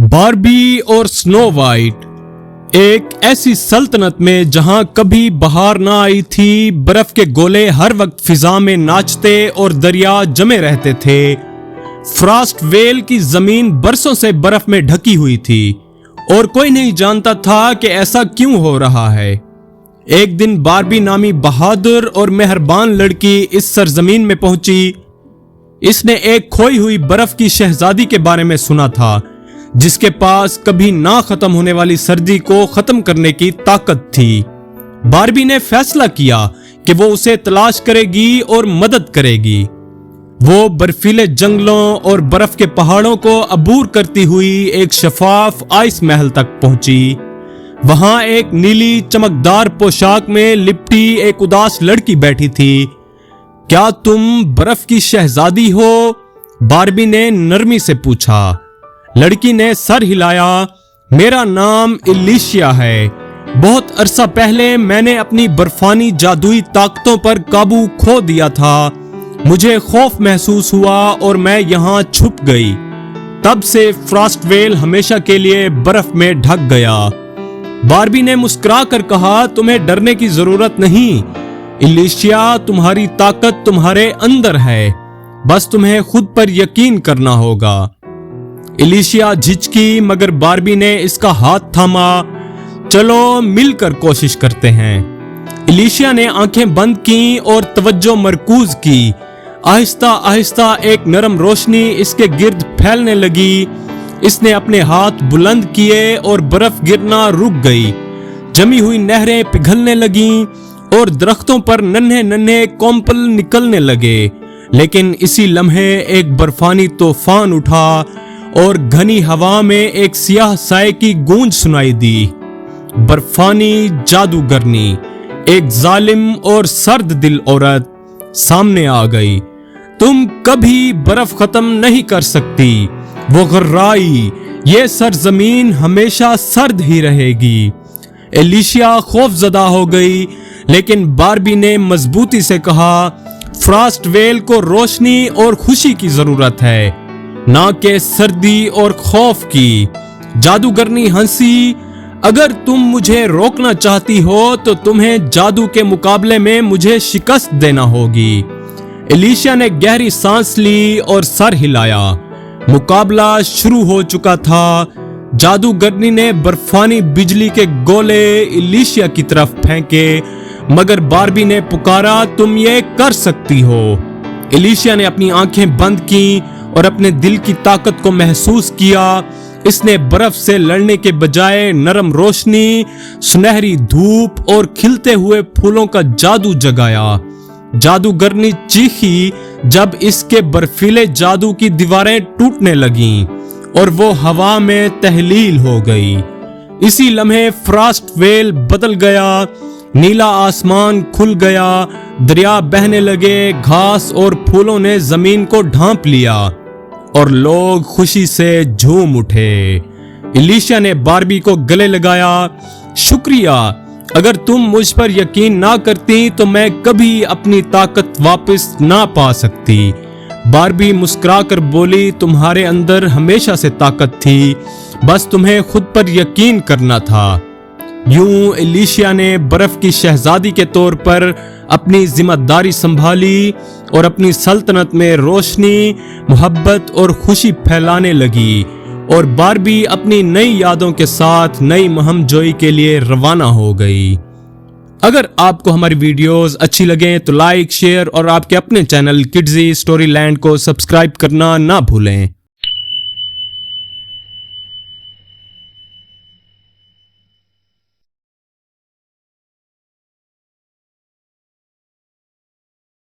Barbie और snow white एक ऐसी सल्तनत में जहां कभी बहार ना आई थी। बर्फ के गोले हर वक्त फिजा में नाचते और दरिया जमे रहते थे। फ्रॉस्ट वेल की जमीन बरसों से बर्फ में ढकी हुई थी और कोई नहीं जानता था कि ऐसा क्यों हो रहा है। एक दिन बार्बी नामी बहादुर और मेहरबान लड़की इस सरजमीन में पहुंची। इसने एक खोई हुई बर्फ की शहजादी के बारे में सुना था, जिसके पास कभी ना खत्म होने वाली सर्दी को खत्म करने की ताकत थी। बार्बी ने फैसला किया कि वो उसे तलाश करेगी और मदद करेगी। वो बर्फीले जंगलों और बर्फ के पहाड़ों को अबूर करती हुई एक शफाफ आइस महल तक पहुंची। वहां एक नीली चमकदार पोशाक में लिपटी एक उदास लड़की बैठी थी। क्या तुम बर्फ की शहजादी हो? बार्बी ने नरमी से पूछा। लड़की ने सर हिलाया। मेरा नाम इलिशिया है। बहुत अरसा पहले मैंने अपनी बर्फानी जादुई ताकतों पर काबू खो दिया था। मुझे खौफ महसूस हुआ और मैं यहाँ छुप गई। तब से फ्रॉस्टवेल हमेशा के लिए बर्फ में ढक गया। बार्बी ने मुस्कुराकर कहा, तुम्हें डरने की जरूरत नहीं इलिशिया, तुम्हारी ताकत तुम्हारे अंदर है, बस तुम्हें खुद पर यकीन करना होगा। इलिशिया झिझकी, मगर बार्बी ने इसका हाथ थामा। चलो मिलकर कोशिश करते हैं। इलिशिया ने आंखें बंद की और तवज्जो मरकूज की। आहिस्ता आहिस्ता एक नरम रोशनी इसके गिर्द फैलने लगी। इसने अपने हाथ बुलंद किए और बर्फ गिरना रुक गई। जमी हुई नहरें पिघलने लगीं और दरख्तों पर नन्हे नन्हे कोम्पल निकलने लगे। लेकिन इसी लम्हे एक बर्फानी तूफान उठा और घनी हवा में एक सियाह साए की गूंज सुनाई दी। बर्फानी जादूगरनी, एक जालिम और सर्द दिल औरत सामने आ गई। तुम कभी बर्फ खत्म नहीं कर सकती, वो गर्राई। ये सरजमीन हमेशा सर्द ही रहेगी। इलिशिया खौफजदा हो गई, लेकिन बार्बी ने मजबूती से कहा, फ्रॉस्टवेल को रोशनी और खुशी की जरूरत है, ना कि सर्दी और खौफ की। जादूगरनी हंसी। अगर तुम मुझे रोकना चाहती हो तो तुम्हें जादू के मुकाबले में मुझे शिकस्त देना होगी। इलिशिया ने गहरी सांस ली और सर हिलाया। मुकाबला शुरू हो चुका था। जादूगरनी ने बर्फानी बिजली के गोले इलिशिया की तरफ फेंके, मगर बार्बी ने पुकारा, तुम ये कर सकती हो। इलिशिया ने अपनी आंखें बंद की और अपने दिल की ताकत को महसूस किया। इसने बर्फ से लड़ने के बजाय नरम रोशनी, सुनहरी धूप और खिलते हुए फूलों का जादू जगाया। जादूगरनी चीखी जब इसके बर्फीले जादू की दीवारें टूटने लगीं और वो हवा में तहलील हो गई। इसी लम्हे फ्रॉस्टवेल बदल गया। नीला आसमान खुल गया, दरिया बहने लगे, घास और फूलों ने जमीन को ढांप लिया और लोग खुशी से झूम उठे। इलिशिया ने बार्बी को गले लगाया। शुक्रिया, अगर तुम मुझ पर यकीन ना करती तो मैं कभी अपनी ताकत वापस ना पा सकती। बार्बी मुस्कुराकर बोली, तुम्हारे अंदर हमेशा से ताकत थी, बस तुम्हें खुद पर यकीन करना था। यूं इलिशिया ने बर्फ की शहजादी के तौर पर अपनी जिम्मेदारी संभाली और अपनी सल्तनत में रोशनी, मोहब्बत और खुशी फैलाने लगी। और बार्बी अपनी नई यादों के साथ नई मुहिम-जोई के लिए रवाना हो गई। अगर आपको हमारी वीडियोस अच्छी लगें तो लाइक, शेयर और आपके अपने चैनल किड्जी स्टोरी लैंड को सब्सक्राइब करना ना भूलें।